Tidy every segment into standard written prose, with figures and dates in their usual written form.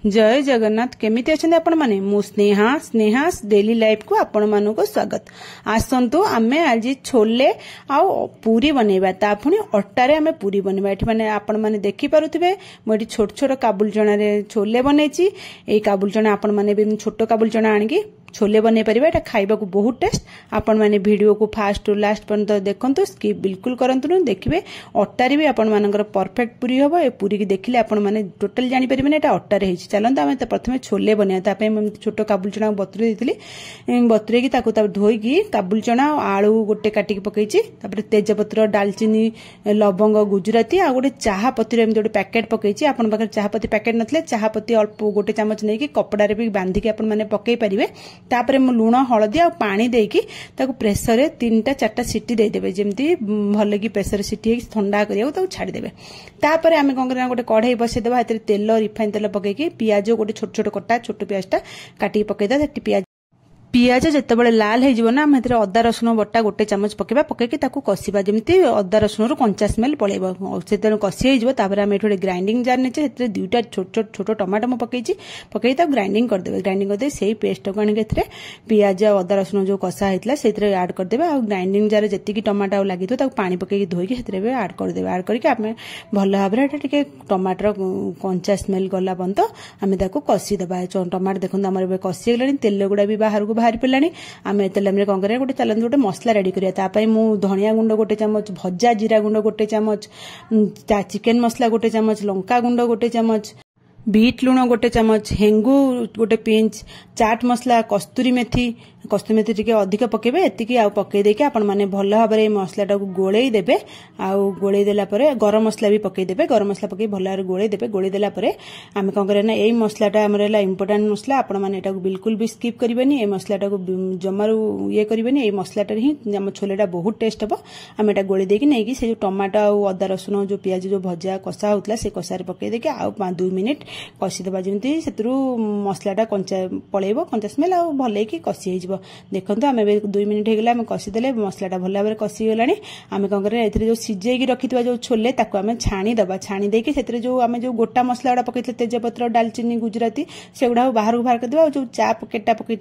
जय जगन्नाथ केमिति अछंती आपण माने मु स्नेहा डेली लाइफ को आपण मानक स्वागत। आसंतु आमे आज छोले आउ पूरी बनैबा ता पुनी अट्टारे आमे पूरी बनैबा। एठी माने आपण माने देखि पारुथिबे मो एठी छोट छोट काबुल चना रे छोले बनैछि। एई काबुल चना आपण माने भी छोट काबुल चना आनिकी छोले बनै परिबा। एटा खाइबा को बहुत टेस्ट। आपण माने वीडियो को फास्ट टू लास्ट पर्यंत देखंतु, स्किप बिल्कुल करंतु न। देखिबे अट्टारे भी आपण मानकर परफेक्ट पूरी होबो। ए पूरी की देखिले आपण माने टोटल जानि परिबे न एटा अट्टारे हेछि। चलंत आमे त प्रथमे छोले बनिया ता पे छोट काबुल चना बतुरे दिथिली। बतुरे की ताको ता धोई की काबुल चना आलू गोटे काटी के पकैछि। तापर तेजपत्र दालचीनी लवंग गुजराती आ गोटे चाहा पत्ती एम गोटे पैकेट पकैछि। आपण पाखर चाहा पत्ती पैकेट नथले चाहा पत्ती अल्प गोटे चमच नै की कपड़ा रे भी बांधी के आपण माने पकै परिबे। तापर लुण हलदी आ पानी देकी ताको प्रेसर रे 3टा 4टा सीटी दे देबे। जेमती भले की प्रेसर सीटी ठंडा करिया ताको छाडी देबे। तापर आमे कोन करना गोटे कढ़ाई बसै देबा। हेतरे तेल रिफाइन तेल पकेकी पियाज गोटे छोट छोट कटा छोट पियाजटा काटी पकै दा। पियाज जितेबाला लाल हो ना आम अदा रसुण बटा गोटे चमच पकेबा। पकईकी कषिबा जमी अदा रसुण कंचा स्मेल पलैब। से कषि होपर आम ये ग्राइंडिंग जार ने दुईटा छोट छोट टमाटो मुझे पकई ग्राइंडिंग करदे। ग्राइंडिंग करदे से पेस्ट को आने पियाज अदा रसुण जो कषा होता से आड करदे। आ ग्राइंडिंग जार जी टमाटो लगी पानी पकईकी धोईकी से आड करदे। आड करके आम भल भाव में टमाटर कंचा स्मेल गला पर्यंत आम कषिदेबा। टमाटो देखते आम कषि गला तेल गुड़ा भी बाहर को बाहरी पड़ानी। आम तेल कौन कर गोटे चलते गोटे मसला रेडी करा। मु धनिया गुंड गोटे चमच, भजा जीरा गुंड गोटे चमच, चिकेन मसला गोटे चमच, लंका गुंड गोटे चमच, बीट लुण गोटे चमच, हेंगू गोटे पिंच, चाट मसला, कस्तूरी मेथी टिके अधिक पकेबे। एतिकी आ पकई देके आपण माने भल भाव में मसलाटा को गोळेई देबे। आ गोळेई देला परे गरम मसला भी पकई देबे। गरम मसला पकई भल भाव गोळेई देबे। गोळेई देला परे आमे कोन करे ना एई मसलाटा हमर हला इंपोर्टेंट मसला। आपण माने एटा को बिल्कुल भी स्किप करिबेनी। ए मसलाटा को जमारू ये करिबेनी। ए मसलाटा ही हम छोलेटा बहुत टेस्ट हबो। आमे एटा गोळेई देके नेकी से जो टमाटो आ अदा रसुण जो पियाज जो भजा कषा होतला से कषा रे पकई देके आ 2 मिनिट कषि देबा। जेमती सेतरु मसलाटा कंचा पळेइबो, कंचा स्मेल आ भले की कषि हेजिबो। देखो आम 2 मिनिट हो गला कषिदेले मसलाटा भल भाव में कषि गला। आम कौन कर जो सिझेकी रखि जो छोले ताको आम छाणीदबा। छाणी देकी से जो आम जो गोटा मसला गुड़ा पकई तेजपत्र दालचीनी गुजराती से गुड़ा बाहर को बाहर करदे। जो चा पकेटा पकई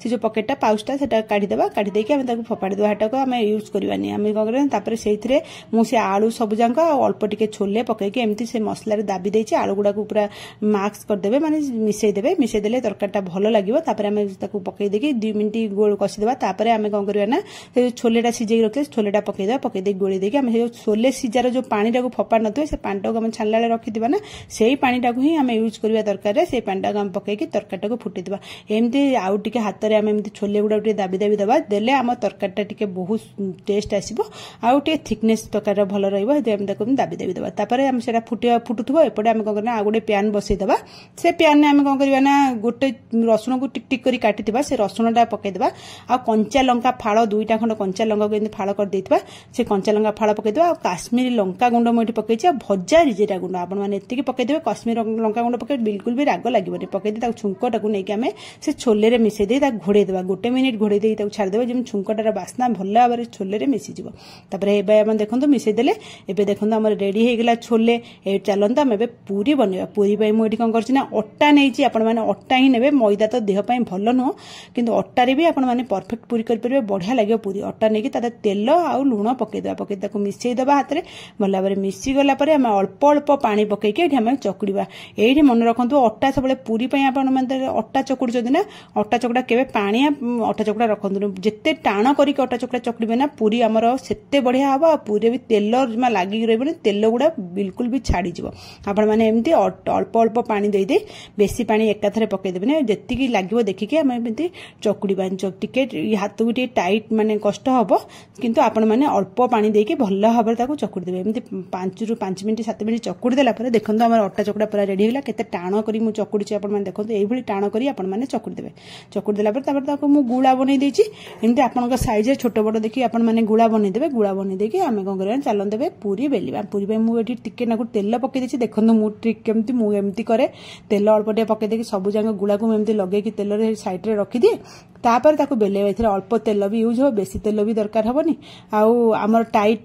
से जो पकेटा पाउचटा से काढ़ीदेबा। काढ़ी देकी आम फोपाड़ीदेबा। हाटा को आम यूज करवानी। आम कौन कर से मुझे आलू सबजाक अल्प टिके छोले पकईकी एमती से मसलार दाबी देछि। आलू गुड़ा पूरा मार्क्स करदे माने मिसईदेबे। मिसईदेले तरकारीटा भल लगिबो। तापर आम पकई देकी 2 मिनिट गोल कषिदेबा। तापर आम कौन करवा ना से छोलेटा सिझे रखिले छोलेटा पकईदेबा। पकई देकी गोली देकी आम जो छोले सिजार जो पानीटा को फोपाड़ नथिबे से पानीटा को आम छाणला रखिदिबा ना से पानीटा को ही आम यूज करवा तरकारी। से पानीटा को आम पकईकी तरकारीटा को फुटीदेबा। एमती आउ टिके हाथ में आम एमती छोले गुड़ा दाबी दाबी देबा। देले आम तरकारीटा टिके बहुत टेस्ट आसीबो। आउ टिके थिकनेस प्रकार भल रहइबो। हेतु आम ताको दाबी दाबी देबा। तापर आम सेटा फुटुथबो। एपटे आम कौन करना आ गोटे प्यान बसई देबा। से प्यान ने आम कौन करवा ना गोटे रसुण को टिक टिक करी काटिथिबा से रसुणटा पकईदेबा। आ कंचा लंका फाड़ 2टा खंड कंचा लंका को फाड़ कर देथिबा। से कंचा लंका फाड़ पकईदेबा। काश्मीरी लंका गुंड मुझे पकईछि। भजा जीरा गुंड आपण माने एतिकी पकईदेबे। काश्मीरी लंका गुंड पकई बिल्कुल भी राग लागबनी। पकईदे ताको छुंकटाको नेकी आमे से छोले रे मिसई दे ताको घोड़े देबा। गोटे मिनिट घोड़े दे ताको छाड़ देबा। जेम छुंकटार बास्ना भल भाव में छोले रे मिसि जिवो। तापर एबे हम देखंतु मिसई देले। एबे देखंतु हमर रेडी हे गेला छोले। ए चलंतु हम एबे पूरी बनेबा। पूरी पई मु एठी कोन करछि ना अट्टा नेछि। आपण माने अट्टा ही नेबे। मैदा तो देह पई भल नुह किंतु अट्टा रे भी आपण माने परफेक्ट पूरी कर परिबे। बढ़िया लगे पूरी। अट्टा नेकी ताते तेल आ लुण पकईदेबा। पकई ताको मिसई देबा हाथ में भल भाव में मिसि गला परे आम अल्प अल्प पानी पकईकी एठी हम चकुड़ीबा। एठी मन रखंतु अट्टा सबले पूरी पई आपण माने अट्टा चकुड़ुचंदी ना अट्टा चकुड़ा केबे पानिया अट्टा चकुड़ा रखंतु। जेते टाण करिक अट्टा चकुड़ा चकुड़ीबे ना पूरी हमर सेते बढ़िया हबो। पूरी भी तेल जमा लागी रहबनी। तेल गुड़ा बिल्कुल भी छाड़ी जिवो। आपण माने एमती अल्प अल्प पानी दे दे बेसी पानी एकाथरे पकई देबे। जेतिकी लागिवो देखिके हम एमती चकुड़ीबा। टिके हाथ को टिके टाइट माने कष्ट हबो किंतु आपण माने अल्प पानी देके भल भाव में चकुड़ी देबे। एमती 5 ରୁ 5 मिनिट 7 मिनिट चकुड़ी देला परे देखंतु हमर अट्टा चकुड़ा पूरा रेडी होला। केते टाण करी मु चकुड़ी आपण माने देखंतु एई भली टाण करी आपण माने चकुड़ी देबे। चकुड़ी देला परे तापर ताको मु गुळा बनै देछि। एमती आपनक साइज छोट बड़ देखि आपण माने गुळा बनै देबे। गुळा बनै देके आमे कोन करबा चालन देबे पूरी बेलिबा। पूरी पे मु एठी टिके नाकु तेल पकई देछि। देखंतु मु ट्रिक केमती मु एमती करे तेल अल्प टे पकई देकी सब जाक गुड़ा को एमती लगे तेल साइड रे रखी दिए तापर ताको बेले अल्प तेल भी यूज हो बेसी तेल भी दरकार हेनी आमर टाइट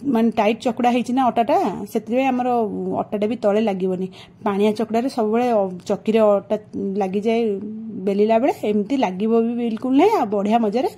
मान टाइट चकुड़ा होती ना अटाटा से आमर अटाटा भी तले लगनी पानिया चकुड़ा सब चक्की अटा लगी जाए बेलिला बेले एमती लगे भी बिल्कुल नहीं आ बढ़िया मजार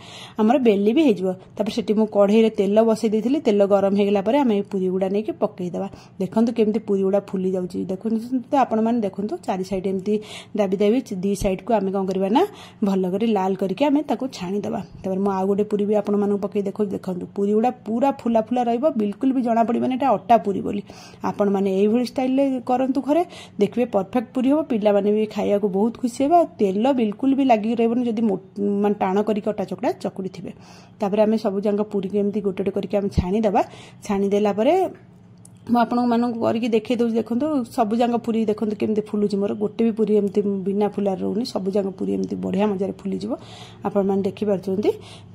आमर बेली भी होपर से कढ़ई तेल बसई देती तेल गरम हो गला आम पूरी गुड़ा नहीं पकईदे देखो केमती पूरी गुड़ा फुली जाऊँगी देखो तो आपण मैंने देखो चारि साइड एमती दाबी दाबी दी साइड को आम कौन करवा ना भल कर लाल करके आम छाणीदे मुझे आउ गोटे पूरी भी आपण मानक पकई देखो देखो पूरी गुड़ा पूरा फुला फुला रहा बिल्कुल भी जना पड़े अटा पूरी बोली आपण मैंने यही स्टाइल करंतु घरे देखिए परफेक्ट पूरी हम पिला माने भी खाया को बहुत खुशी हे तेल बिल्कुल भी लगी रही जदि मान टाण करके अटा चकड़ा चकुड़ी थे तापर आम सब जाक पूरी को एमती गोटे गोटे करके छाणीदे छाणीदेला मुझे आपण मानक करके देखई दूसरी देखो सब जाक पूरी देखो केमती फुलुची मोर गोटे भी पूरी एमती बिना फुलार रोनी सब जाक पूरी एमती बढ़िया मजार फुलीज आपण मैंने देखिपुंट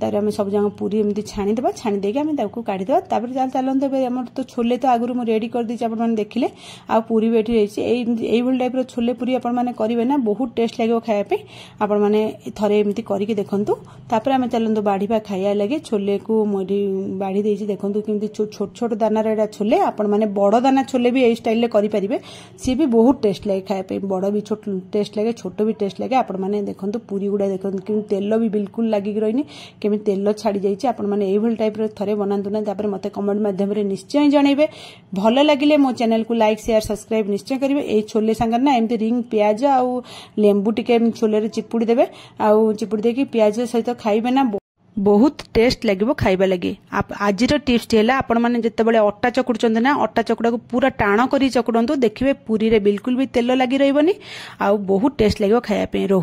तार आम सब जाक पूरी एमती छाणीदे छाणी आम काढ़ीदे चलते आम तो छोले तो आगुरी मुझे रेडी कर देती आपने देखिले आ पूरी भी ये टाइप छोले पूरी आपने करेंगे ना बहुत टेस्ट लगे खायापी आपण मैंने थे एमती करके देखूँ तापर आम चलते बाढ़ा खाया लगे छोले को मुझे बाढ़ी देती देखो केमती छोट छोट दानार एटा छोले आपण माने बड़ दाना छोले भी यही स्टाइल करेंगे सी भी बहुत टेस्ट लगे खायापी बड़ भी छोट टेस्ट लगे छोट भी टेस्ट लगे आपण मैंने देखो पूरी गुड़ा देखो कि तेल भी बिल्कुल लगिक रही केमी तेल छाड़ी जाइए आपण मैंने यही टाइप थे बनातु ना मत कमेंट माध्यम निश्चय जनइबे भल लगे मो चैनल को लाइक शेयर सब्सक्राइब निश्चय करेंगे ये छोले सांगर ना एमती रिंग प्याज आउ लेंबू टिके छोले चिपुड़ी देवे आउ चिपुड़ी देकी प्याज सहित खाइबे ना बहुत टेस्ट लगे खाइबा लगे आज टिप्स है आपण मैंने जितेबाला अटा चकुड़ ना अटा चकुड़ा को पूरा टाण कर चकुड़ू देखिए पूरी रे बिल्कुल भी तेल लगी रही बहुत टेस्ट लगे खायापी रहू।